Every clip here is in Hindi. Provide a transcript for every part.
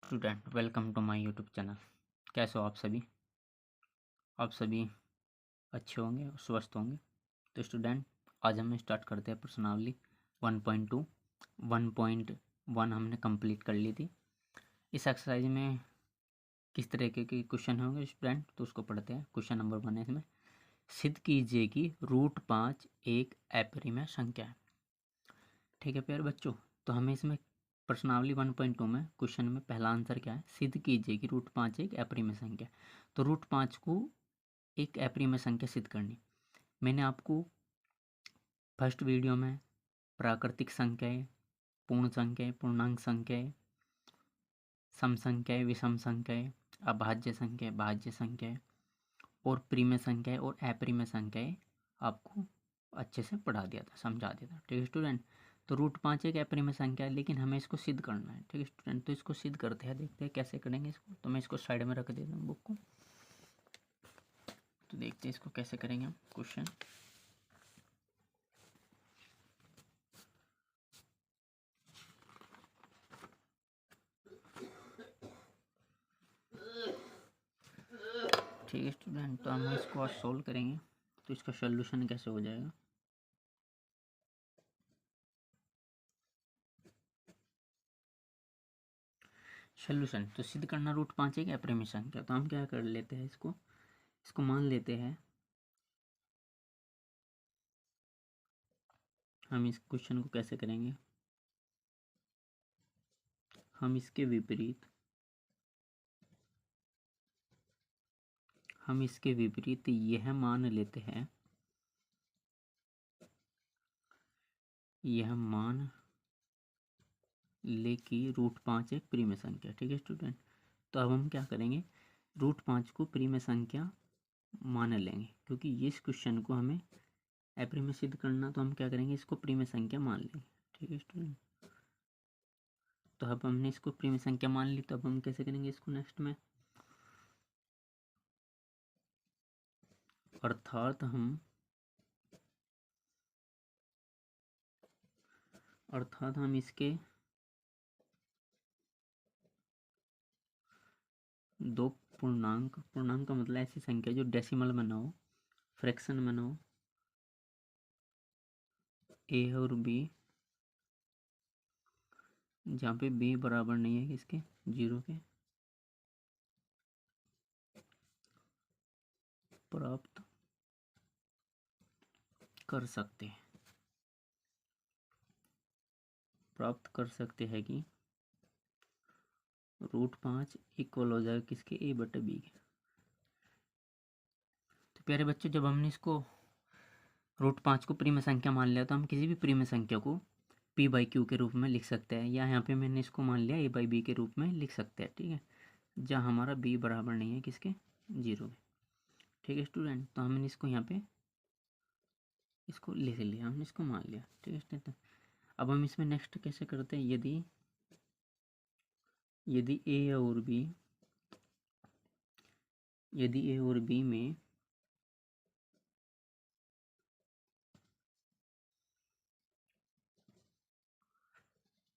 Student, welcome to my YouTube channel. कैसे हो आप सभी? आप सभी अच्छे होंगे और स्वस्थ होंगे। तो स्टूडेंट, आज हम स्टार्ट करते हैं प्रश्नावली 1.2। 1.1 हमने कंप्लीट कर ली थी। इस एक्सरसाइज में किस तरीके के क्वेश्चन होंगे स्टूडेंट, तो उसको पढ़ते हैं। क्वेश्चन नंबर 1 है इसमें, सिद्ध कीजिए कि √5 एक अपरिमेय संख्या है। ठीक है प्यारे बच्चों, तो हमें इसमें प्रश्नावली 1.2 में क्वेश्चन में पहला आंसर क्या है, सिद्ध कीजिए कि √5 एक अपरिमेय संख्या है। तो √5 को एक अपरिमेय संख्या सिद्ध करनी। मैंने आपको फर्स्ट वीडियो में प्राकृतिक संख्याएं, पूर्ण संख्याएं, पूर्णांक संख्याएं, सम संख्याएं, विषम संख्याएं, अभाज्य संख्याएं, भाज्य संख्याएं और परिमेय संख्याएं और अपरिमेय संख्याएं आपको अच्छे से पढ़ा दिया था, समझा दिया था। ठीक है स्टूडेंट, तो √5 एक अपरिमेय संख्या है, लेकिन हमें इसको सिद्ध करना है। ठीक है स्टूडेंट, तो इसको सिद्ध करते हैं, देखते हैं कैसे करेंगे इसको। तो मैं इसको साइड में रख देता हूँ बुक को, तो देखते हैं इसको कैसे करेंगे हम क्वेश्चन। ठीक है स्टूडेंट, तो हम इसको आज सोल्व करेंगे। तो इसका सोल्यूशन कैसे हो जाएगा, सोल्यूशन तो सिद्ध करना √5 एक अपरिमेय संख्या। तो हम क्या कर लेते हैं, इसको मान लेते हैं। हम इस क्वेश्चन को कैसे करेंगे, हम इसके विपरीत यह मान लेते हैं, यह मान ले कि √5 एक परिमेय संख्या। ठीक है स्टूडेंट, तो अब हम क्या करेंगे, √5 को परिमेय संख्या मान लेंगे, क्योंकि इस क्वेश्चन को हमें अपरिमेय सिद्ध करना। तो हम क्या करेंगे, इसको परिमेय संख्या मान लेंगे। ठीक है स्टूडेंट, तो अब हमने इसको परिमेय संख्या मान ली, तो अब हम कैसे करेंगे इसको नेक्स्ट में, अर्थात हम इसके दो पूर्णांक का मतलब ऐसी संख्या जो डेसिमल में ना हो, फ्रैक्शन में ना हो, ए और बी, जहाँ पे बी बराबर नहीं है किसके, 0 के, प्राप्त कर सकते हैं कि √5 इक्वल हो जाएगा किसके, a/b के। तो प्यारे बच्चों, जब हमने इसको √5 को परिमेय संख्या मान लिया, तो हम किसी भी परिमेय संख्या को p/q के रूप में लिख सकते हैं, या यहाँ पे मैंने इसको मान लिया a/b के रूप में लिख सकते हैं। ठीक है, जहाँ हमारा b बराबर नहीं है किसके, 0 के। ठीक है स्टूडेंट, तो हमने इसको यहाँ पे इसको लिख लिया, हमने इसको मान लिया। ठीक है स्टूडेंट, अब हम इसमें नेक्स्ट कैसे करते हैं, यदि ए और बी में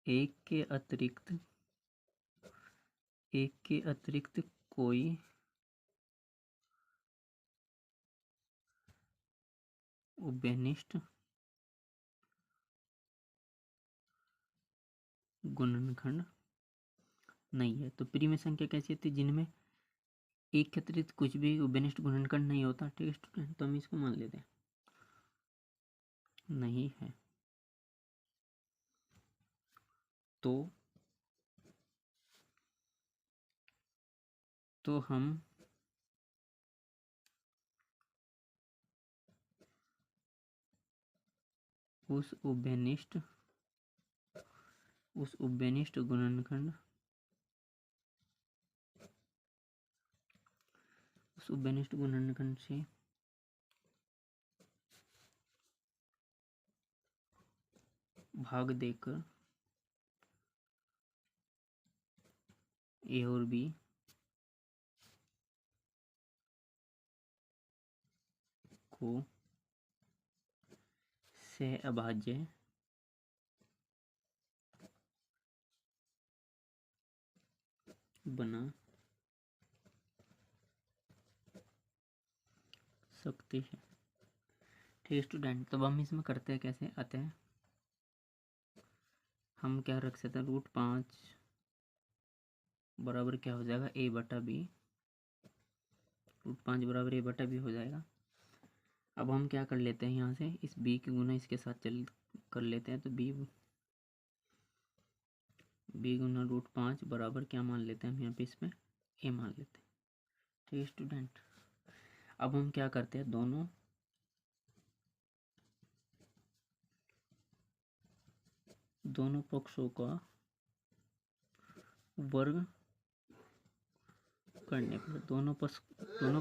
एक के अतिरिक्त कोई उभयनिष्ठ गुणनखंड नहीं है, तो परिमेय संख्या कैसी होती है, जिनमें एक के अतिरिक्त कुछ भी उभयनिष्ठ गुणनखंड नहीं होता। ठीक है स्टूडेंट, तो हम इसको मान लेते हैं नहीं है। तो हम उस उभयनिष्ठ गुणनखंड से भाग देकर ए और बी को सह अभाज्य बना सकते हैं। ठीक है स्टूडेंट, तो हम इसमें करते हैं कैसे आते हैं, हम क्या रख सकते हैं, √5 बराबर क्या हो जाएगा a/b, √5 बराबर a/b हो जाएगा। अब हम क्या कर लेते हैं, यहाँ से इस b की गुना इसके साथ चल कर लेते हैं, तो b गुना √5 बराबर क्या मान लेते हैं हम यहाँ पे, इसमें a मान लेते हैं। ठीक है स्टूडेंट, अब हम क्या करते हैं, दोनों पक्षों का वर्ग करने पर, दोनों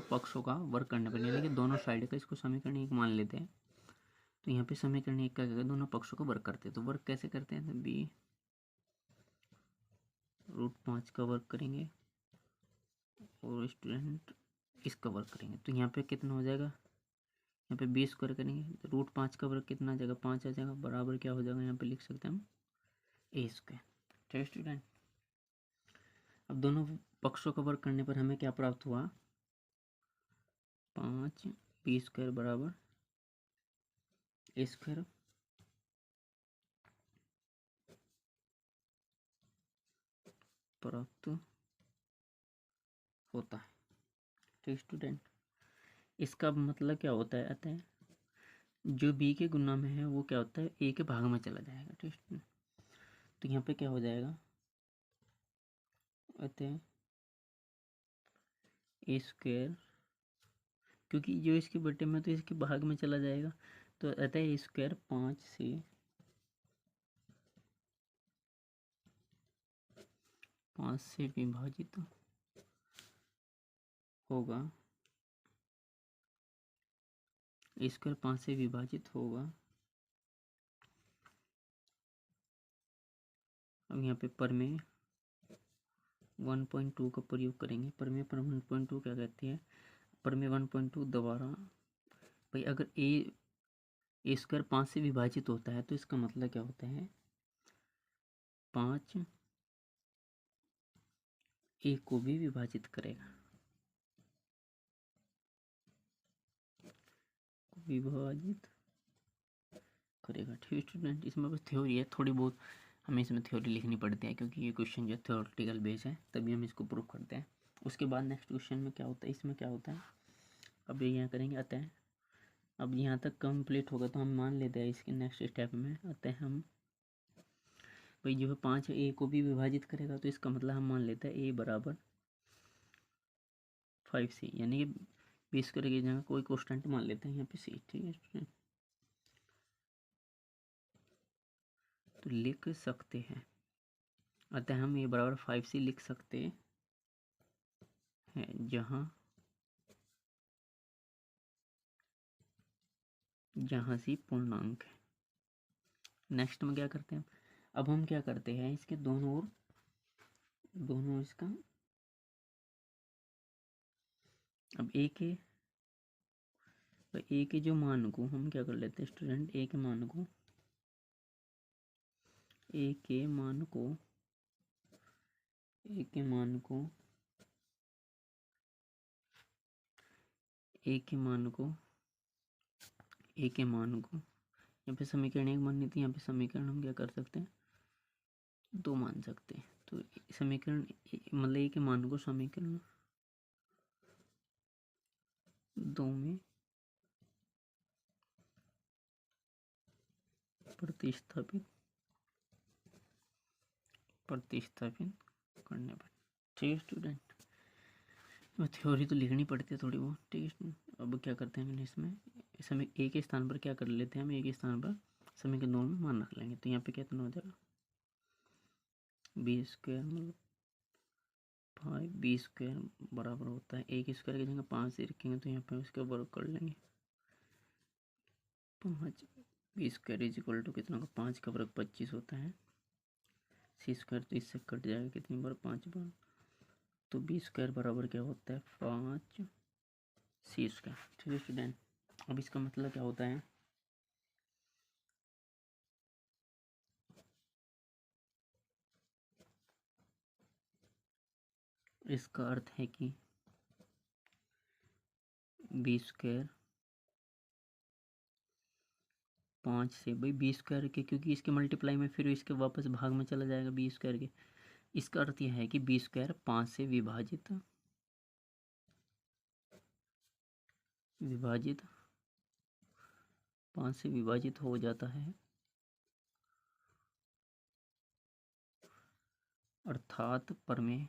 पक्षों का वर्ग करने पर, यानी कि दोनों साइड का, इसको समीकरण 1 मान लेते हैं। तो यहाँ पे समीकरण 1 का क्या, दोनों पक्षों का वर्ग करते हैं। तो वर्ग कैसे करते हैं, तो b √5 का वर्ग करेंगे और स्टूडेंट इसका वर्ग करेंगे। तो यहाँ पे कितना हो जाएगा, यहाँ पे b स्क्वायर करेंगे तो √5 का वर्ग कितना आ जाएगा, 5 आ जाएगा, बराबर क्या हो जाएगा, यहाँ पे लिख सकते हैं हम a स्क्वायर। ठीक है स्टूडेंट, अब दोनों पक्षों का वर्ग करने पर हमें क्या प्राप्त हुआ, 5 b स्क्वायर बराबर a स्क्वायर प्राप्त होता है। ठीक स्टूडेंट, इसका मतलब क्या होता है, अतः जो b के गुना में है वो क्या होता है, a के भाग में चला जाएगा। ठीक स्टूडेंट, तो यहाँ पे क्या हो जाएगा, अतः a स्क्वायर, क्योंकि जो इसके बटे में तो इसके भाग में चला जाएगा, तो अतः a स्क्वायर 5 से विभाजित होगा, स्क्वायर 5 से विभाजित होगा। अब यहाँ पे पर में 1.2 का प्रयोग करेंगे। पर में 1.2 क्या कहती है, पर में 1.2 दोबारा, भाई अगर ए स्क्वायर 5 से विभाजित होता है तो इसका मतलब क्या होता है, 5 ए को भी विभाजित करेगा, विभाजित करेगा। ठीक स्टूडेंट, इसमें बस थ्योरी है, थोड़ी बहुत हमें इसमें थ्योरी लिखनी पड़ती है, क्योंकि ये क्वेश्चन जो थ्योरेटिकल बेस है, तभी हम इसको प्रूव करते हैं। उसके बाद नेक्स्ट क्वेश्चन में क्या होता है, इसमें क्या होता है, अब ये यहाँ करेंगे, अतः अब यहाँ तक कंप्लीट होगा तो हम मान लेते हैं इसके नेक्स्ट स्टेप में, अतः हम भाई जो है 5 ए को भी विभाजित करेगा, तो इसका मतलब हम मान लेते हैं ए बराबर 5c, यानी कि 20 करके जगह कोई कॉन्स्टेंट मान लेते हैं यहाँ पे c। ठीक है स्टूडेंट, तो लिख सकते हैं, अतः हम ए बराबर 5c लिख सकते हैं, जहाँ c पूर्णांक है। नेक्स्ट में क्या करते हैं, अब हम क्या करते हैं, इसके दोनों इसका, अब ए के जो मान को हम क्या कर लेते हैं स्टूडेंट, ए के मान को ए के मान को यहाँ पे समीकरण 1 माननी थी, यहाँ पे समीकरण हम क्या कर सकते हैं, 2 मान सकते हैं। तो समीकरण मतलब ए के मान को समीकरण 2 में प्रतिस्थापित करने पर। ठीक है स्टूडेंट, थ्योरी तो लिखनी पड़ती है थोड़ी बहुत। ठीक है, अब क्या करते हैं, इसमें समय ए के स्थान पर क्या कर लेते हैं, हम ए के स्थान पर समीकरण 2 में मान रख लेंगे। तो यहाँ पे कितना हो जाएगा, b स्क्वायर मतलब 5b स्क्वायर बराबर होता है, ए के स्क्वायर की जगह 5 से रखेंगे तो यहाँ पे उसका वर्ग कर लेंगे, 5 b square is equal to कितना का, 5 का वर्ग 25 होता है, c स्क्वायर तो इससे कट जाएगा, कितनी बार, 5 बार, तो b स्क्वायर बराबर क्या होता है, 5 c स्क्वायर। ठीक है स्टूडेंट, अब इसका मतलब क्या होता है, इसका अर्थ है कि बी स्क्वायर 5 से, भाई बी स्क्वायर के, क्योंकि इसके मल्टीप्लाई में फिर इसके वापस भाग में चला जाएगा बी स्क्वायर के। इसका अर्थ यह है कि बी स्क्वायर 5 से विभाजित 5 से विभाजित हो जाता है, अर्थात प्रमेय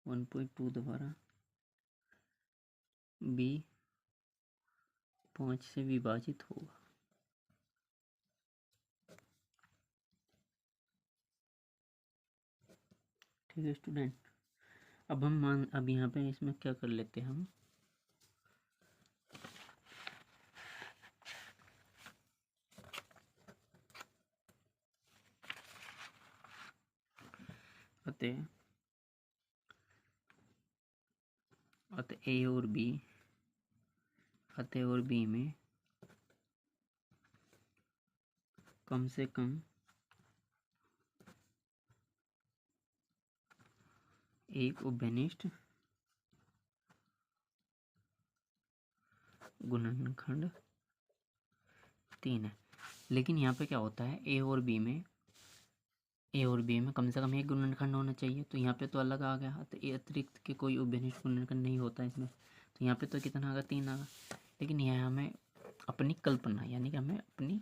1.2 द्वारा बी 5 से विभाजित होगा। ठीक है स्टूडेंट, अब यहाँ पे इसमें क्या कर लेते हैं हम, अतः ए और बी में कम से कम एक उभयनिष्ठ गुणनखंड 3 है। लेकिन यहाँ पे क्या होता है, ए और बी में कम से कम एक गुणनखंड होना चाहिए, तो यहाँ पे तो अलग आ गया, तो ये अतिरिक्त के कोई उभयनिष्ठ गुणनखंड नहीं होता इसमें, तो यहाँ पे तो कितना आगा, 3 आगा। लेकिन यह हमें अपनी कल्पना, यानी कि हमें अपनी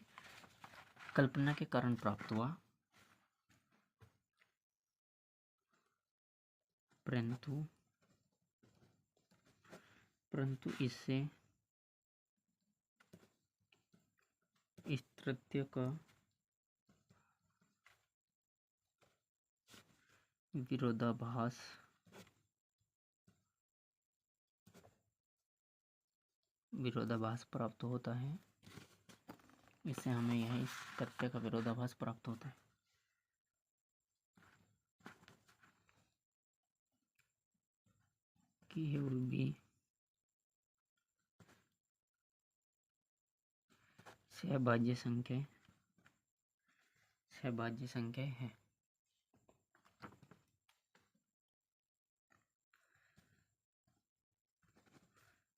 कल्पना के कारण प्राप्त हुआ, परंतु इससे इस तथ्य का विरोधाभास प्राप्त होता है। इससे हमें यह इस तथ्य का विरोधाभास प्राप्त होता है कि ए और बी सहभाज्य संख्या है।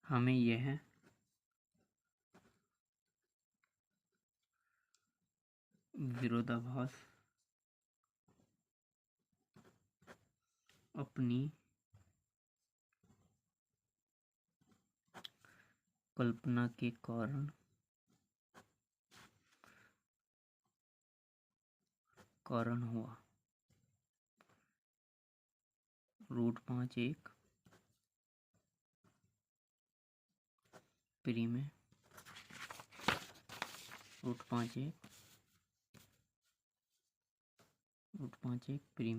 हमें यह विरोधाभास अपनी कल्पना के कारण हुआ। √5 एक प्री में √5 एक प्री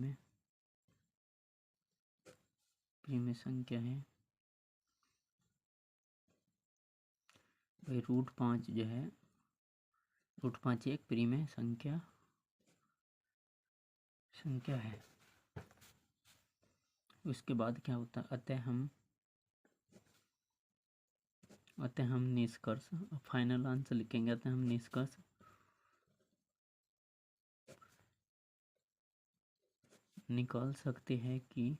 में संख्या है। भाई √5 जो है, √5 एक प्री में संख्या है। उसके बाद क्या होता है, अतः हम निष्कर्ष, फाइनल आंसर लिखेंगे, अतः हम निष्कर्ष निकाल सकते हैं कि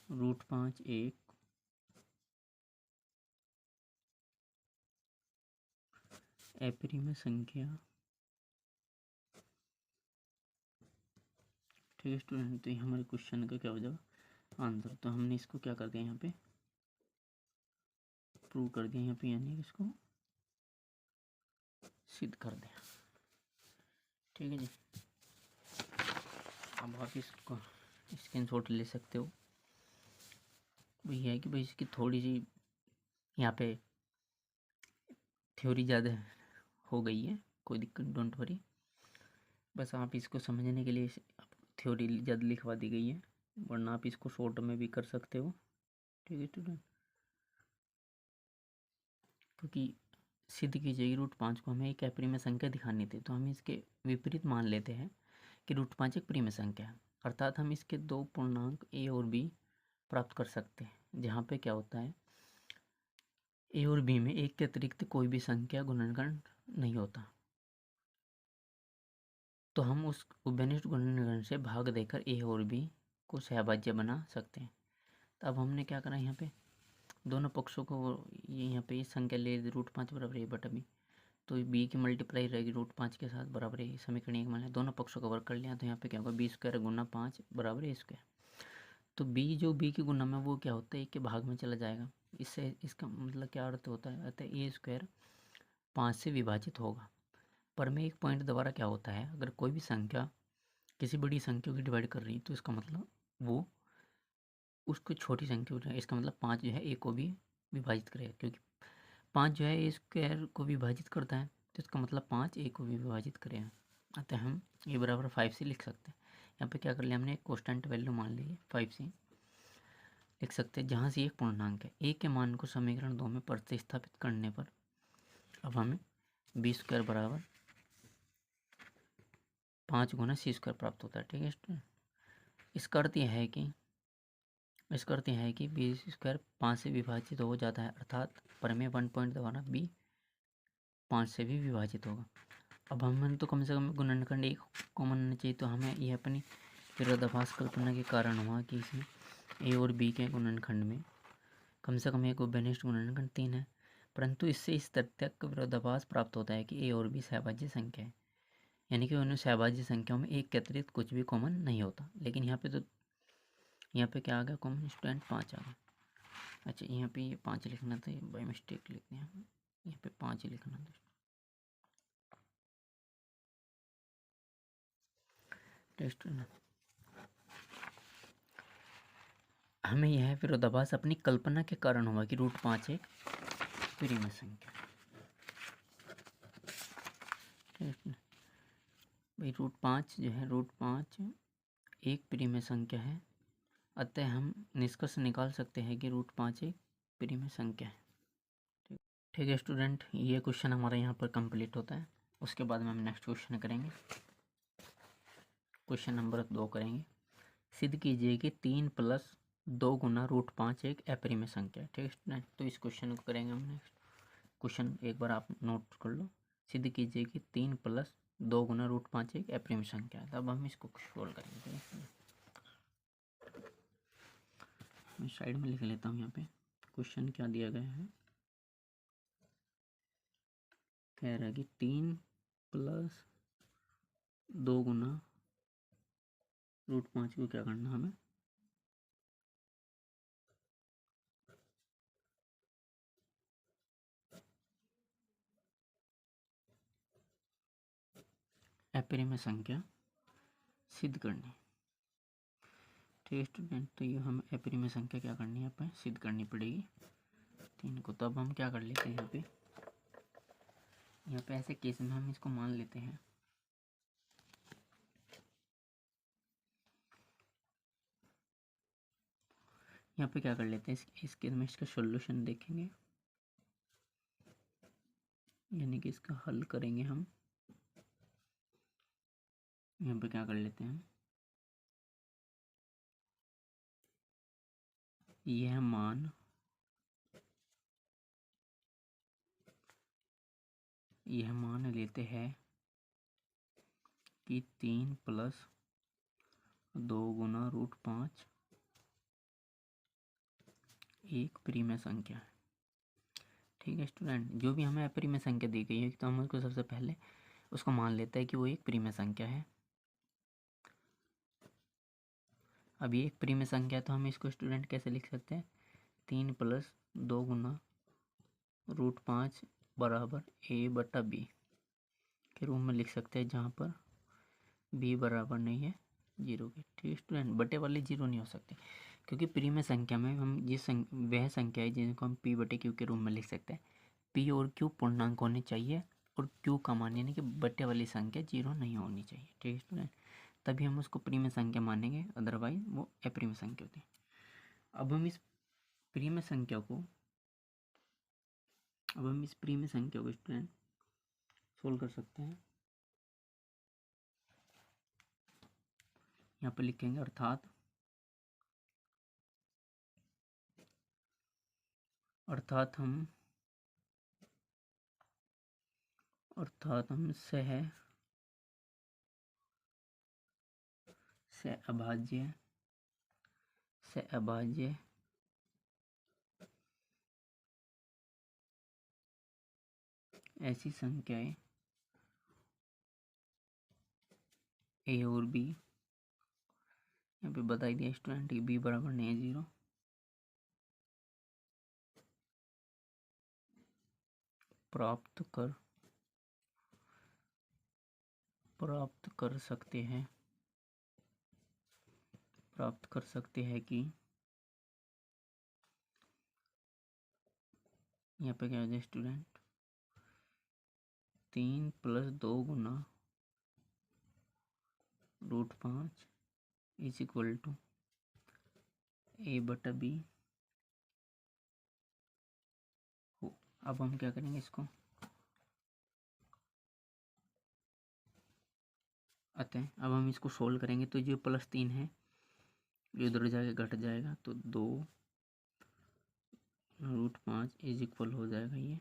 √5 एक अपरिमेय संख्या। ठीक है स्टूडेंट, तो ये हमारे क्वेश्चन का क्या हो जाएगा, आंसर। तो हमने इसको क्या कर दिया, यहाँ पे प्रूव कर दिया, यहाँ पे यानी इसको सिद्ध कर दिया। ठीक है जी, अब आप इसको स्क्रीनशॉट ले सकते हो। वही है कि भाई इसकी थोड़ी सी यहाँ पे थ्योरी ज़्यादा हो गई है, कोई दिक्कत, डोंट वरी, बस आप इसको समझने के लिए थ्योरी ज़्यादा लिखवा दी गई है, वरना आप इसको शॉर्ट में भी कर सकते हो। ठीक है स्टूडेंट, क्योंकि सिद्ध की जाएगी √5 को हमें एक अपरिमेय संख्या दिखानी थी, तो हम इसके विपरीत मान लेते हैं कि √5 एक प्रिमेय संख्या है। अर्थात हम इसके दो पूर्णांक ए और बी प्राप्त कर सकते हैं, जहाँ पे क्या होता है ए और बी में एक के अतिरिक्त कोई भी संख्या गुणनखंड नहीं होता। तो हम उस उभयनिष्ठ गुणनखंड से भाग देकर ए और बी को सहभाज्य बना सकते हैं। तो अब हमने क्या करा, यहाँ पे दोनों पक्षों को ये यहाँ पे संख्या ले √5 बराबर ए बटा बी, तो बी की मल्टीप्लाई रहेगी √5 के साथ बराबर ए, समीकरण एक मान लिया, दोनों पक्षों का वर्ग कर लिया। तो यहाँ पे क्या होगा, b² गुना 5 बराबर a²। तो b जो b की गुना में वो क्या होता है, एक के भाग में चला जाएगा। इससे इसका मतलब क्या अर्थ होता है, अतः a² 5 से विभाजित होगा। पर में एक पॉइंट द्वारा क्या होता है, अगर कोई भी संख्या किसी बड़ी संख्या की डिवाइड कर रही है तो इसका मतलब वो उसको छोटी संख्या, इसका मतलब 5 जो है ए को भी विभाजित करेगा, क्योंकि 5 जो है a² को विभाजित करता है, तो इसका मतलब 5 ए को भी विभाजित करेगा। अतः हम ए बराबर 5 से लिख सकते हैं। यहाँ पे क्या कर लिया हमने, एक कांस्टेंट वैल्यू मान ली है, 5 से लिख सकते हैं, जहाँ से एक पूर्णांक है। ए के मान को समीकरण 2 में प्रतिस्थापित करने पर अब हमें b² बराबर 5 गुना c² प्राप्त होता है। ठीक है स्टूडेंट, इसका अर्थ यह है कि b² 5 से विभाजित हो जाता है, अर्थात प्रमेय 1 पॉइंट द्वारा b 5 से भी विभाजित होगा। अब हमें तो कम से कम गुणनखंड एक कॉमन होना चाहिए, तो हमें यह अपनी विरोधाभास कल्पना के कारण हुआ कि इसमें ए और बी के गुणनखंड में कम से कम एक उभयनिष्ठ गुणनखंड 3 है, परंतु इससे इस तथ्य का विरोधाभास प्राप्त होता है कि ए और बी सहभाज्य संख्या है, यानी कि उन्हें सहभाज्य संख्याओं में एक के अतिरिक्त कुछ भी कॉमन नहीं होता। लेकिन यहाँ पे क्या आ गया कॉमन स्टूडेंट, 5 आ गया। अच्छा, यहाँ पे ये 5 लिखना था, बाय मिस्टेक लिख दिया, यहाँ पे 5 ही लिखना था। टेस्ट हमें यह विरोधाभास अपनी कल्पना के कारण हुआ कि √5 एक परिमेय संख्या। भाई √5 जो है, √5 एक परिमेय संख्या है, अतः हम निष्कर्ष निकाल सकते हैं कि √5 एक परिमेय संख्या है। ठीक है स्टूडेंट, ये क्वेश्चन हमारा यहाँ पर कंप्लीट होता है। उसके बाद में हम नेक्स्ट क्वेश्चन करेंगे, क्वेश्चन नंबर 2 करेंगे। सिद्ध कीजिए कि 3 + 2 गुना √5 एक अपरिमेय संख्या है। ठीक है स्टूडेंट, तो इस क्वेश्चन को करेंगे हम नेक्स्ट। क्वेश्चन एक बार आप नोट कर लो, सिद्ध कीजिए कि 3 + 2 गुना √5 एक अपरिमेय संख्या है। तब हम इसको सोल्व करेंगे। मैं साइड में लिख लेता हूँ। यहाँ पे क्वेश्चन क्या दिया गया है, कह रहा है कि 3 + 2 गुना √5 को क्या करना हमें, अपरिमेय संख्या सिद्ध करनी। ठीक है स्टूडेंट, तो ये हमें अपरिमेय संख्या क्या करनी है, अपन सिद्ध करनी पड़ेगी 3 को। तब हम क्या कर लेते हैं, यहाँ पे ऐसे केस में हम इसको मान लेते हैं, यहाँ पे क्या कर लेते हैं, इस केस में इसका सॉल्यूशन देखेंगे, यानी कि इसका हल करेंगे हम। यहाँ पे क्या कर लेते हैं, यह मान लेते हैं कि 3 + 2 गुना √5 एक परिमेय संख्या है। ठीक है स्टूडेंट, जो भी हमें अपरिमेय संख्या दी गई है, तो हम उसको सबसे पहले उसको मान लेते हैं कि वो एक परिमेय संख्या है। अब ये एक परिमेय संख्या है, तो हम इसको स्टूडेंट कैसे लिख सकते हैं, 3 + 2 गुना √5 बराबर a बटा b के रूप में लिख सकते हैं, जहाँ पर b बराबर नहीं है 0 के। ठीक स्टूडेंट, बटे वाले 0 नहीं हो सकते, क्योंकि परिमेय संख्या में हम वह संख्या है जिनको हम p/q के रूप में लिख सकते हैं। p और q पूर्णांक होने चाहिए, और q का मान यानी कि बटे वाली संख्या 0 नहीं होनी चाहिए। ठीक है स्टूडेंट, तभी हम उसको परिमेय संख्या मानेंगे, अदरवाइज वो अपरिमेय संख्या होती है। अब हम इस परिमेय संख्या को स्टूडेंट सोल्व कर सकते हैं। यहाँ पे लिखेंगे अर्थात हम से अभाज्य ऐसी संख्याएं ए और बी, यहाँ पे बता दिया स्टूडेंट की बी बराबर नहीं है 0, प्राप्त कर सकते हैं कि यहाँ पे क्या हो जाए स्टूडेंट 3 + 2 गुना √5 इज इक्वल टू a/b हो। अब हम क्या करेंगे इसको, अब हम इसको सोल्व करेंगे तो जो +3 है ये उधर जाके घट जाएगा, तो 2√5 इज इक्वल हो जाएगा ये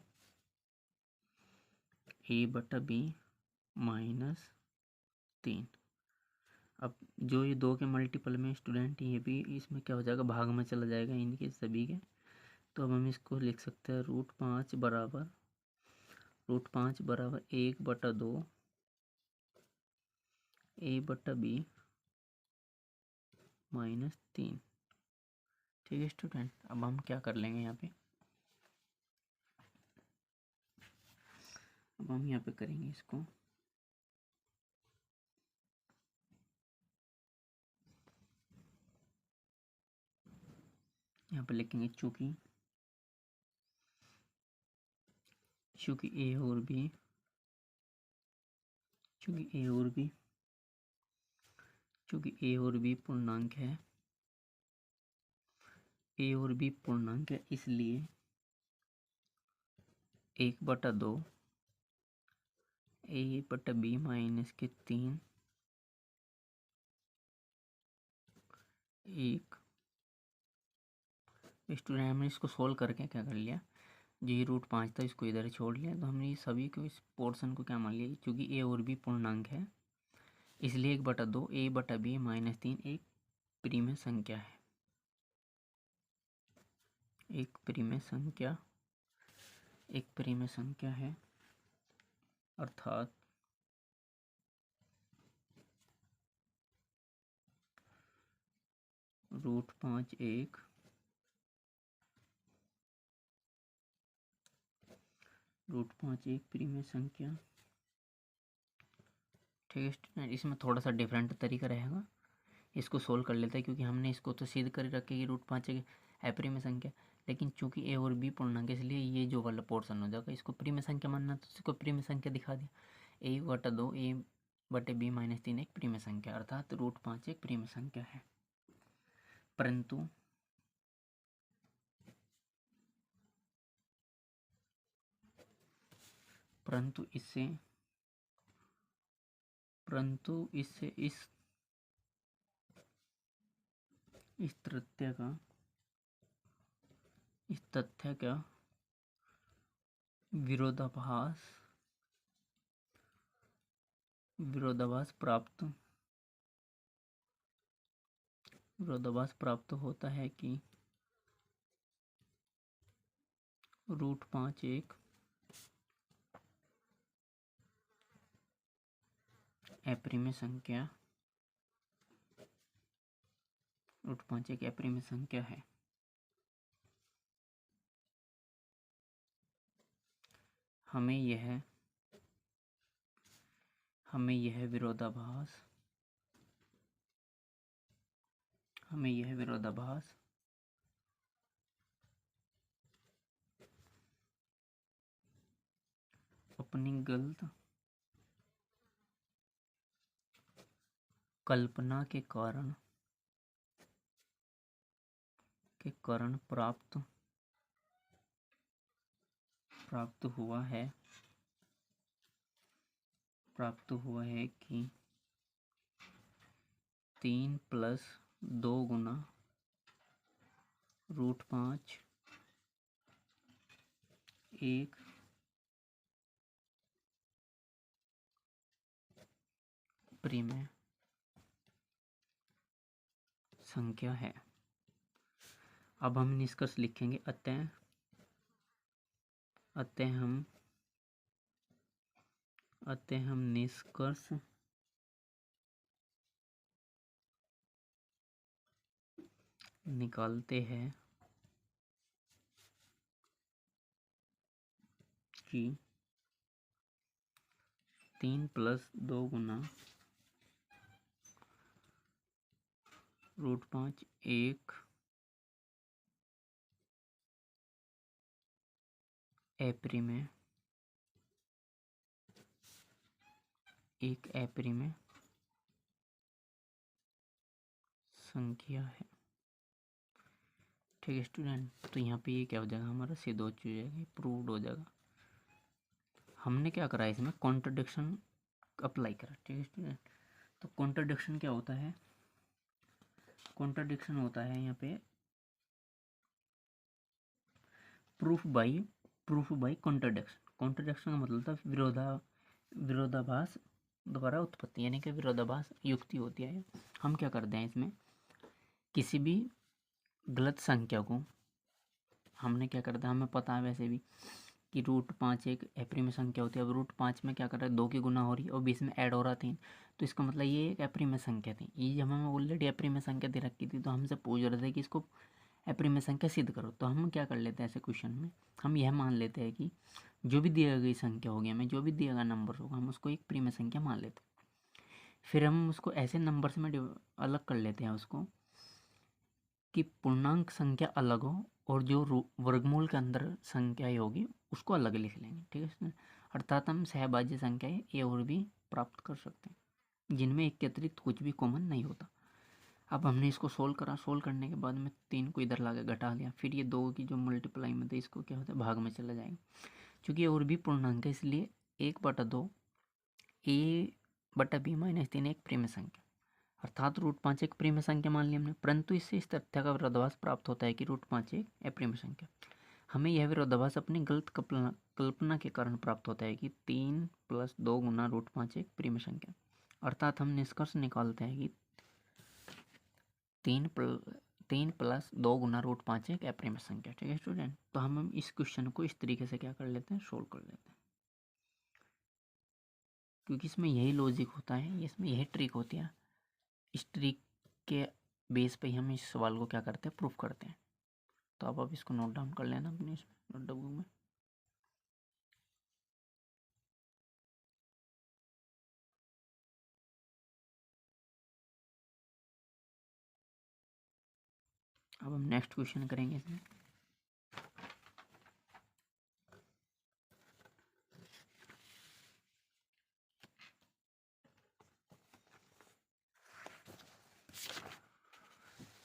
a/b -3। अब जो ये 2 के मल्टीपल में स्टूडेंट ये भी इसमें क्या हो जाएगा, भाग में चला जाएगा इनके सभी के। तो अब हम इसको लिख सकते हैं √5 बराबर 1/2 a/b -3। ठीक है स्टूडेंट, अब हम क्या कर लेंगे यहाँ पे, अब हम यहाँ पे करेंगे इसको, यहाँ पे लिखेंगे चूंकि ए और बी पूर्णांक है, इसलिए 1/2 a/b -3 1। स्टूडेंट हमने इसको सोल्व करके क्या कर लिया, जो ये √5 था इसको इधर छोड़ लिया, तो हमने ये सभी को इस पोर्शन को क्या मान लिया, क्योंकि ए और बी पूर्णांक है इसलिए 1/2 a/b -3 एक प्रीम संख्या है, एक प्रीम संख्या है। अर्थात √5 एक प्रीम संख्या। ठीक है स्टूडेंट, इसमें थोड़ा सा डिफरेंट तरीका रहेगा, इसको सोल्व कर लेते हैं, क्योंकि हमने इसको तो सिद्ध कर रखे कि √5 एक अप्रीम संख्या, लेकिन चूंकि ए और बी पूर्णांक है इसलिए ये जो वाला पोर्शन हो जाएगा, इसको प्रीम संख्या मानना तो इसको प्रीम संख्या दिखा दिया, 1/2 a/b -3 एक प्रीम संख्या, अर्थात √5 एक प्रीम संख्या है। परंतु इससे इस तथ्य का विरोधाभास प्राप्त होता है कि √5 एक अप्रीम संख्या है। हमें यह विरोधाभास अपनी गलत कल्पना के कारण प्राप्त हुआ है कि 3 + 2 गुना √5 एक परिमेय संख्या है। अब हम निष्कर्ष लिखेंगे। अतः हम निष्कर्ष निकालते हैं कि 3 + 2 गुना √5 एक अपरिमेय संख्या है। ठीक है स्टूडेंट, तो यहाँ पे ये क्या हो जाएगा, हमारा सिद्ध हो जाएगा, प्रूव्ड हो जाएगा। हमने क्या करा है, इसमें कॉन्ट्रडिक्शन अप्लाई करा। ठीक है स्टूडेंट, तो कॉन्ट्रडिक्शन क्या होता है, कॉन्ट्रडिक्शन होता है यहाँ पे प्रूफ बाई कॉन्ट्रडिक्शन। कॉन्ट्रडिक्शन का मतलब था विरोधाभास द्वारा उत्पत्ति, यानी कि विरोधाभास युक्ति होती है। हम क्या करते हैं इसमें, किसी भी गलत संख्या को हमने क्या करता है, हमें पता है वैसे भी कि √5 एक अपरिमेय संख्या होती है। अब √5 में क्या कर रहा है, 2 की गुना हो रही है और बीच में ऐड हो रहा 3, तो इसका मतलब ये एक अपरिमेय संख्या थी। ये जब हमें ऑलरेडी अपरिमेय संख्या दे रखी थी तो हमसे पूछ रहे थे कि इसको अपरिमेय संख्या सिद्ध करो। तो हम क्या कर लेते हैं ऐसे क्वेश्चन में, हम यह मान लेते हैं कि जो भी दिया गई संख्या होगी, हमें जो भी दिया गया नंबर होगा, हम उसको एक परिमेय संख्या मान लेते हैं। फिर हम उसको ऐसे नंबर्स में अलग कर लेते हैं उसको कि पूर्णांक संख्या अलग हो और जो वर्गमूल के अंदर संख्याएं होगी उसको अलग लिख लेंगे। ठीक है, अर्थात हम सहभाज्य संख्याएं ए और बी प्राप्त कर सकते हैं जिनमें एक के अतिरिक्त कुछ भी कॉमन नहीं होता। अब हमने इसको सोल्व करा, सोल्व करने के बाद में 3 को इधर लाके घटा लिया, फिर ये 2 की जो मल्टीप्लाई में थे इसको क्या होता है, भाग में चला जाएगा। क्योंकि ये और भी पूर्णांक है इसलिए 1/2 a/b - 3 एक परिमेय संख्या, अर्थात √5 एक परिमेय संख्या मान ली हमने। परंतु इससे इस तथ्य का विरोधाभास प्राप्त होता है कि √5 एक अपरिमेय संख्या। हमें यह विरोधाभास अपनी गलत कल्पना के कारण प्राप्त होता है कि 3 + 2 गुना √5 एक परिमेय संख्या। अर्थात हम निष्कर्ष निकालते हैं कि 3 + 2 गुना √5 एक अपरिमेय संख्या। ठीक है स्टूडेंट, तो हम इस क्वेश्चन को इस तरीके से क्या कर लेते हैं, सोल्व कर लेते हैं, क्योंकि इसमें यही लॉजिक होता है, इसमें यही ट्रिक होती है। इस ट्रिक के बेस पे हम इस सवाल को क्या करते हैं, प्रूफ करते हैं। तो अब इसको नोट डाउन कर लेना अपने इसमें नोटबुक में। अब हम नेक्स्ट क्वेश्चन करेंगे इसमें।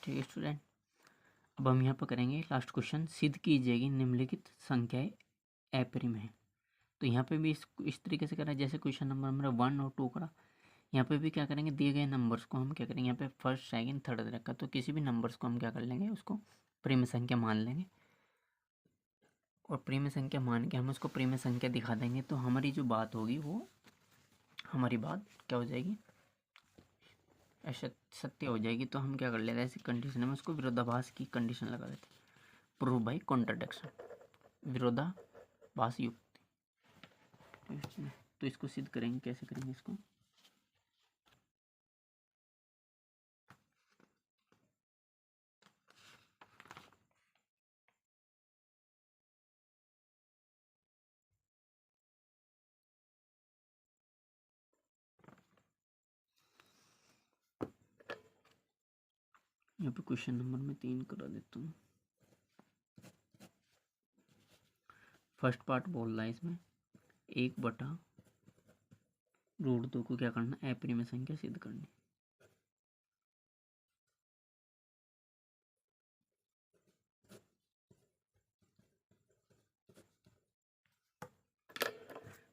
ठीक है स्टूडेंट, अब हम यहाँ पर करेंगे लास्ट क्वेश्चन, सिद्ध कीजिएगी निम्नलिखित संख्याएं अपरिमेय है। तो यहाँ पे भी इस तरीके से करा जैसे क्वेश्चन नंबर हमारा 1 और 2 करा। यहाँ पे भी क्या करेंगे, दिए गए नंबर्स को हम क्या करेंगे, यहाँ पे फर्स्ट सेकंड थर्ड रखा, तो किसी भी नंबर्स को हम क्या कर लेंगे, उसको परिमेय संख्या मान लेंगे और परिमेय संख्या मान के हम उसको परिमेय संख्या दिखा देंगे। तो हमारी जो बात होगी वो हमारी बात क्या हो जाएगी, सत्य हो जाएगी। तो हम क्या कर लेते हैं, ऐसी कंडीशन में उसको विरोधाभास की कंडीशन लगा देते हैं, प्रूव बाई कॉन्ट्रडिक्शन, विरोधाभास युक्ति। तो इसको सिद्ध करेंगे, कैसे करेंगे इसको, यहाँ पे क्वेश्चन नंबर में 3 करा देता हूँ। फर्स्ट पार्ट बोल रहा है इसमें 1/√2 को क्या करना, अपरिमेय संख्या सिद्ध करनी।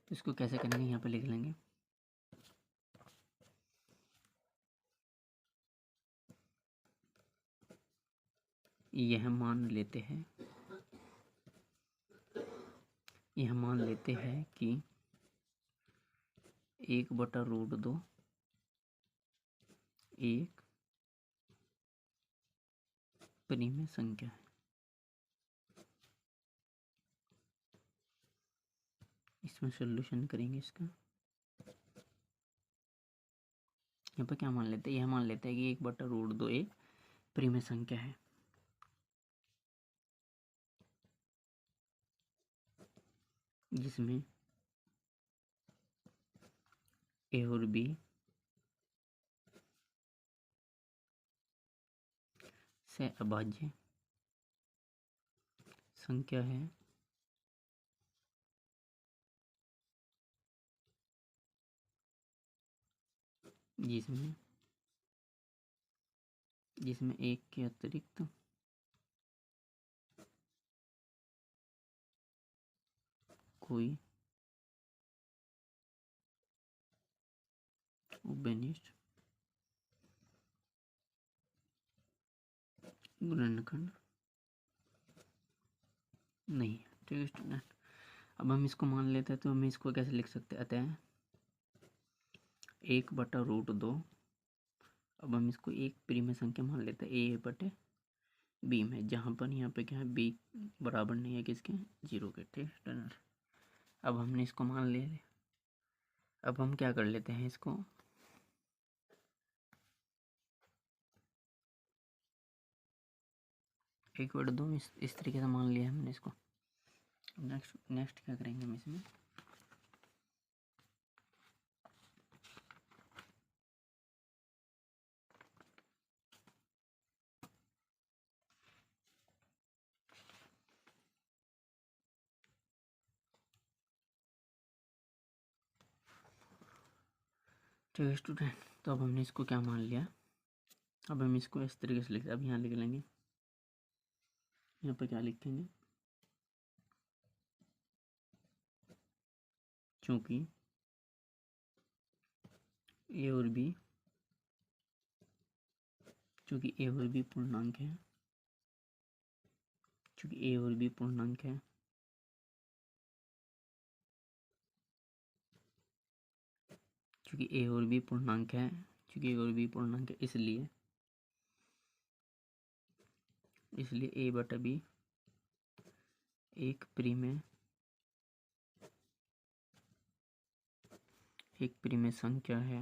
तो इसको कैसे करेंगे, यहाँ पे लिख लेंगे यह मान लेते हैं कि 1/√2 एक परिमेय संख्या है। इसमें सॉल्यूशन करेंगे इसका। यहाँ पर क्या मान लेते हैं, यह मान लेते हैं कि 1/√2 एक परिमेय संख्या है। जिसमें ए और बी से अभाज्य संख्या है। जिसमें एक के अतिरिक्त कोई उभयनिष्ठ गुणनखंड नहीं है। ठीक है स्टूडेंट, अब हम इसको मान लेते हैं तो हम इसको कैसे लिख सकते हैं, अतः 1/√2। अब हम इसको एक परिमेय संख्या मान लेते हैं a/b में, जहाँ पर यहाँ पे क्या है, b बराबर नहीं है किसके, 0 के। ठीक है, अब हमने इसको मान लिया। अब हम क्या कर लेते हैं, इसको एक बटा दो इस तरीके से मान लिया हमने इसको। नेक्स्ट क्या करेंगे हम इसमें, ठीक है स्टूडेंट। तो अब हमने इसको क्या मान लिया, अब हम इसको इस तरीके से लिखते हैं। अब यहाँ लिख लेंगे, यहाँ पर क्या लिखेंगे, चूंकि ए और बी पूर्णांक है, चूंकि ए और बी पूर्णांक है, चूंकि ए और बी पूर्णांक है, इसलिए a/b एक परिमेय संख्या है,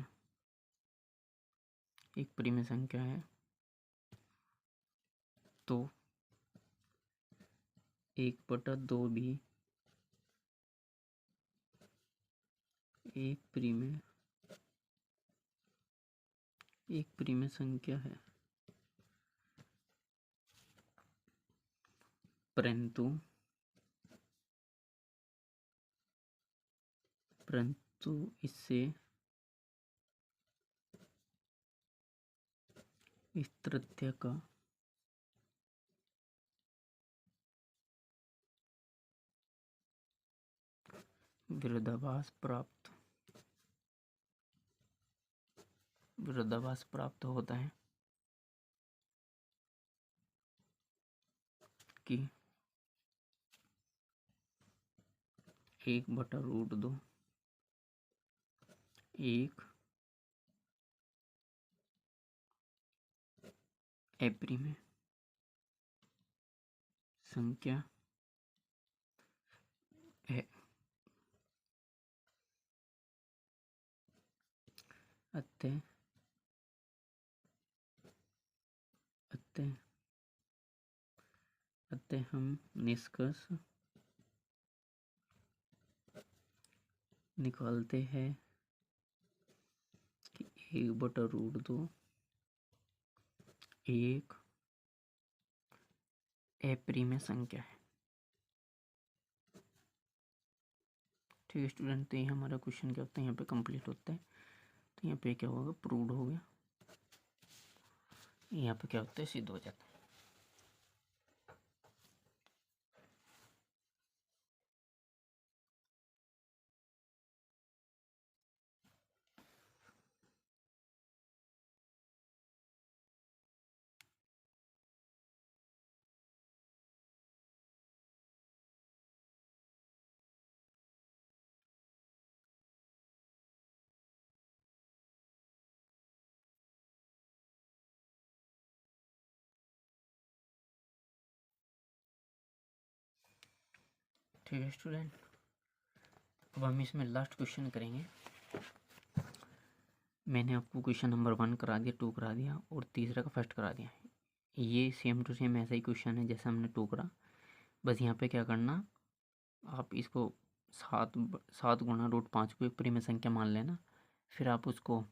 तो 1/2 भी एक परिमेय संख्या है। परंतु इससे इस तथ्य का विरोधाभास प्राप्त होता है कि 1/√2 एक अपरिमेय संख्या है। अतः हम निष्कर्ष निकालते हैं कि 1/√2 एक अपरिमेय संख्या है। ठीक है स्टूडेंट, तो ये हमारा क्वेश्चन क्या होता है, यहाँ पे कंप्लीट होता है। तो यहाँ पे क्या होगा, प्रूव्ड हो गया। यहाँ पे क्या होता है, सिद्ध हो जाता है। ठीक है स्टूडेंट, अब हम इसमें लास्ट क्वेश्चन करेंगे। मैंने आपको क्वेश्चन नंबर 1 करा दिया, 2 करा दिया और तीसरा का फर्स्ट करा दिया। ये सेम टू सेम ऐसा ही क्वेश्चन है जैसा हमने 2 करा, बस यहाँ पे क्या करना, आप इसको 7 गुणा रूट 5 को एक प्रीम संख्या मान लेना, फिर आप उसको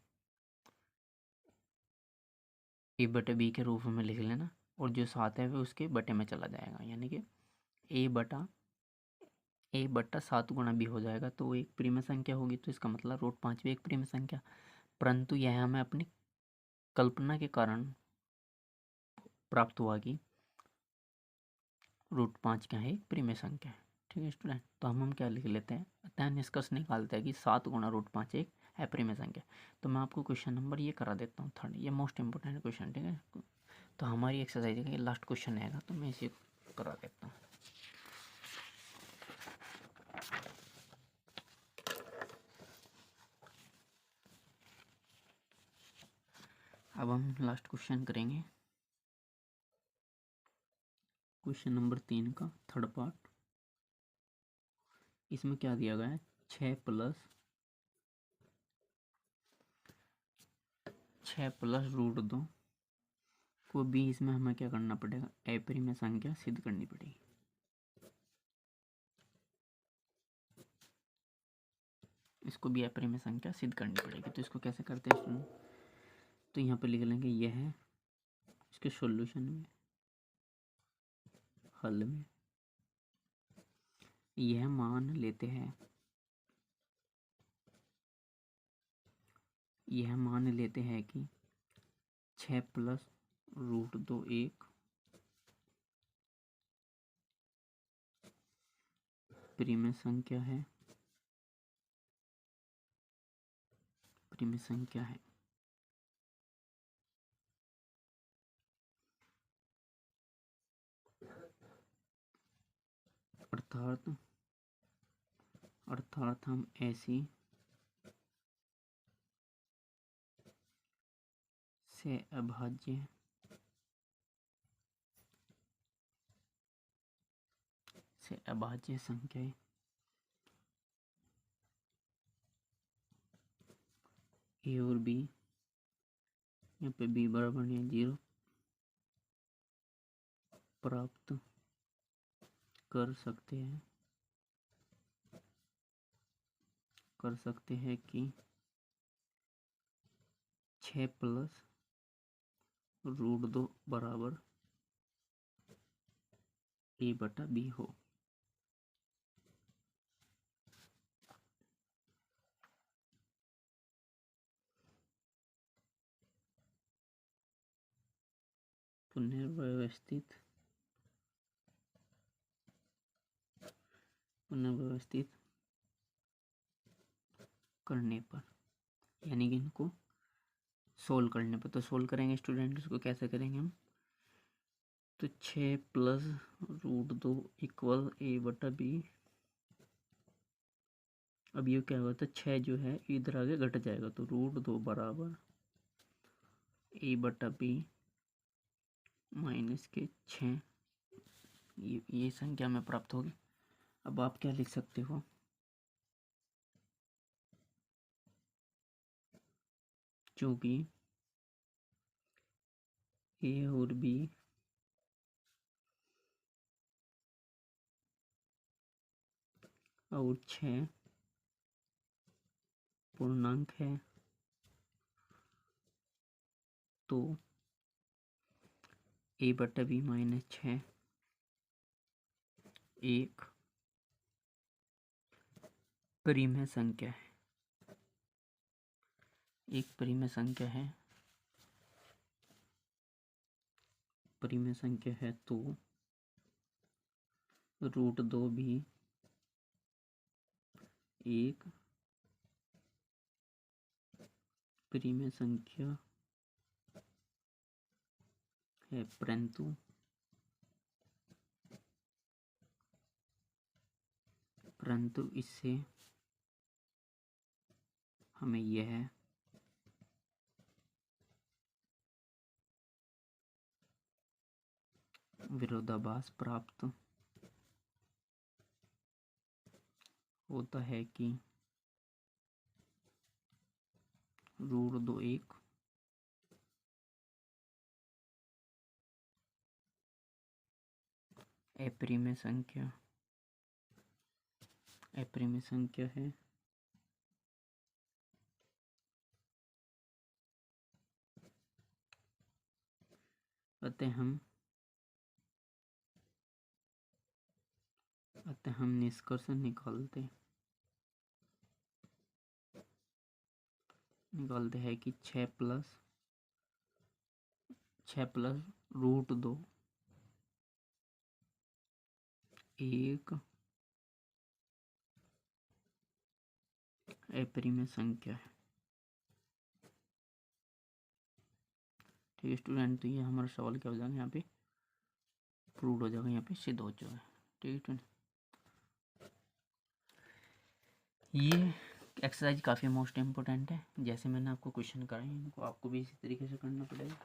ए बटे बी के रूप में लिख लेना और जो 7 है वो उसके बटे में चला जाएगा, यानी कि ए बट्टा 7 गुणा बी हो जाएगा। तो वो एक प्रीम संख्या होगी, तो इसका मतलब रूट 5 भी एक प्रीम संख्या। परंतु यह हमें अपनी कल्पना के कारण प्राप्त हुआ कि रूट 5 क्या है, एक प्रीम संख्या है। ठीक है स्टूडेंट, तो हम क्या लिख लेते हैं, अतः निष्कर्ष निकालते हैं कि 7 गुणा रूट 5 एक अप्रिम संख्या। तो मैं आपको क्वेश्चन नंबर ये करा देता हूँ, 3rd, ये मोस्ट इंपॉर्टेंट क्वेश्चन। ठीक है, तो हमारी एक्सरसाइज का ये लास्ट क्वेश्चन रहेगा, तो मैं इसे करा देता हूँ। अब हम लास्ट क्वेश्चन करेंगे, क्वेश्चन नंबर 3 का 3rd पार्ट। इसमें क्या दिया गया है, 6 प्लस रूट 2 को भी इसमें हमें क्या करना पड़ेगा, अप्रिम संख्या सिद्ध करनी पड़ेगी। इसको भी अप्रिम संख्या सिद्ध करनी पड़ेगी। तो इसको कैसे करते हैं स्टूडेंट, तो यहाँ पे लिख लेंगे, यह है इसके सॉल्यूशन में, हल में यह मान लेते हैं, कि 6 प्लस रूट 2 एक प्रीम संख्या है, अर्थात हम ऐसी से अभाज्य संख्याएं ए और बी, यहाँ पे बी बराबर नहीं 0, प्राप्त कर सकते हैं कि 6 प्लस रूट 2 बराबर ए बटा बी हो। पुनर्व्यवस्थित करने पर, यानी कि इनको सोल्व करने पर। तो सोल्व करेंगे स्टूडेंट, इसको कैसे करेंगे हम, तो 6 प्लस रूट 2 इक्वल ए बटा बी। अब ये क्या होता है, 6 जो है इधर आगे घट जाएगा, तो रूट 2 बराबर ए बटा बी माइनस के 6, ये संख्या में प्राप्त होगी। अब आप क्या लिख सकते हो, चूँकि ए और बी और 6 पूर्णांक है, तो ए बटा बी माइनस 6 एक प्रीम संख्या है, तो रूट 2 भी एक प्रीम संख्या है, परंतु इससे हमें यह विरोधाभास प्राप्त होता है कि √2 एक अपरिमेय संख्या है अतः हम निष्कर्ष निकालते हैं कि 6 प्लस √2 एक अपरिमेय संख्या है। ठीक है स्टूडेंट, तो ये हमारा सवाल क्या हो जाएगा, यहाँ पे प्रूव हो जाएगा, यहाँ पे सिद्ध हो जाएगा। ठीक है स्टूडेंट, ये एक्सरसाइज काफ़ी मोस्ट इम्पोर्टेंट है। जैसे मैंने आपको क्वेश्चन कराए इनको आपको भी इसी तरीके से करना पड़ेगा,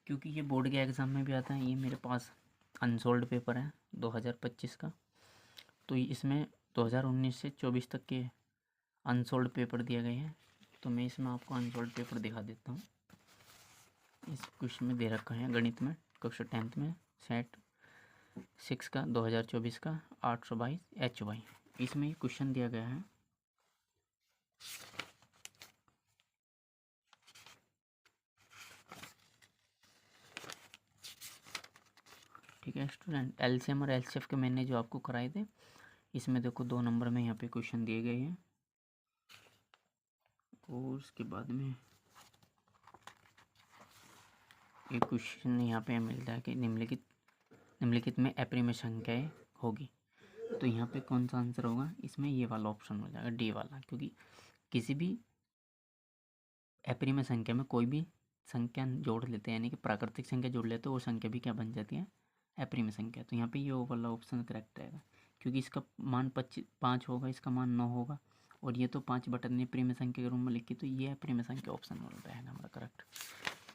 क्योंकि ये बोर्ड के एग्ज़ाम में भी आता है। ये मेरे पास अनसोल्ड पेपर है 2025 का, तो इसमें 2019 से 24 तक के अनसोल्ड पेपर दिए गए हैं। तो मैं इसमें आपको अनसोल्ड पेपर दिखा देता हूँ। इस क्वेश्चन में दे रखा है गणित में कक्षा 10th में सेट 6 का 2024 का 822 HY। इसमें क्वेश्चन दिया गया है ठीक है स्टूडेंट। एलसीएम और एलसीएफ के मैंने जो आपको कराए थे, इसमें देखो 2 नंबर में यहाँ पे क्वेश्चन दिए गए हैं, और उसके बाद में एक क्वेश्चन यहाँ पे मिलता है कि निम्नलिखित में अपरिमेय संख्याएं होगी। तो यहाँ पे कौन सा आंसर होगा, इसमें ये वाला ऑप्शन हो जाएगा, डी वाला, क्योंकि किसी भी अपरिमेय संख्या में कोई भी संख्या जोड़ लेते हैं, यानी कि प्राकृतिक संख्या जोड़ लेते हैं, वो संख्या भी क्या बन जाती है, अपरिमेय संख्या। तो यहाँ पे ये वाला ऑप्शन करेक्ट रहेगा, क्योंकि इसका मान 5 होगा, इसका मान 9 होगा, और ये तो 5/9 अपरिमेय संख्या के रूप में लिखी, तो ये अपरिमेय संख्या ऑप्शन हो रहेगा हमारा करेक्ट।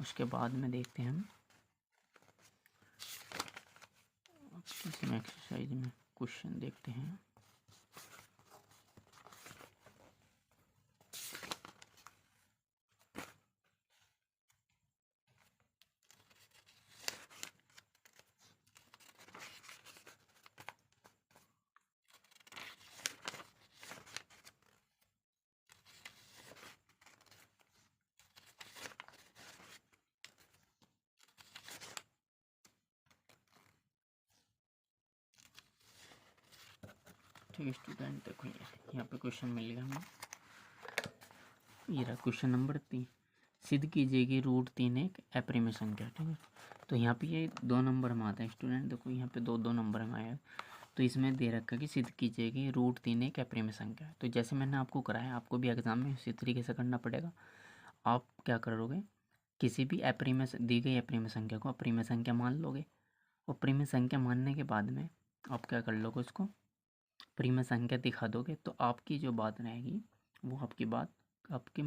उसके बाद में देखते हैं हम इसमें एक्सरसाइज में क्वेश्चन देखते हैं। ठीक है स्टूडेंट, देखो यहाँ पे क्वेश्चन मिल गया हमें, ये रहा क्वेश्चन नंबर 3। सिद्ध कीजिए कि √3 एक अपरिमेय संख्या। ठीक है, तो यहाँ पे ये 2 नंबर में आता है स्टूडेंट, देखो यहाँ पे 2 नंबर में आया। तो इसमें दे रखा है कि सिद्ध कीजिए कि √3 एक अपरिमेय संख्या है। तो जैसे मैंने आपको कराया, आपको भी एग्जाम में इसी तरीके से करना पड़ेगा। आप क्या करोगे, किसी भी दी गई अपरिमेय संख्या को अपरिमेय संख्या मान लोगे, और अपरिमेय संख्या मानने के बाद में आप क्या कर लोगे, उसको अपरिमेय संख्या दिखा दोगे। तो आपकी जो बात रहेगी, वो आपकी बात आपकी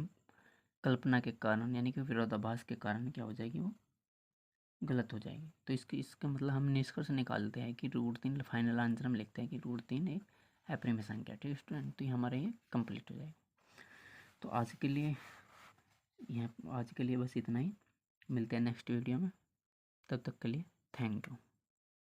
कल्पना के कारण, यानी कि विरोधाभास के कारण क्या हो जाएगी, वो गलत हो जाएगी। तो इसका मतलब हम निष्कर्ष निकालते हैं कि √3 फाइनल आंसर हम लिखते हैं कि √3 एक अपरिमेय संख्या। ठीक है स्टूडेंट, तो ये हमारा ये कंप्लीट हो जाएगा। तो आज के लिए बस इतना ही। मिलते हैं नेक्स्ट वीडियो में, तब तक के लिए थैंक यू।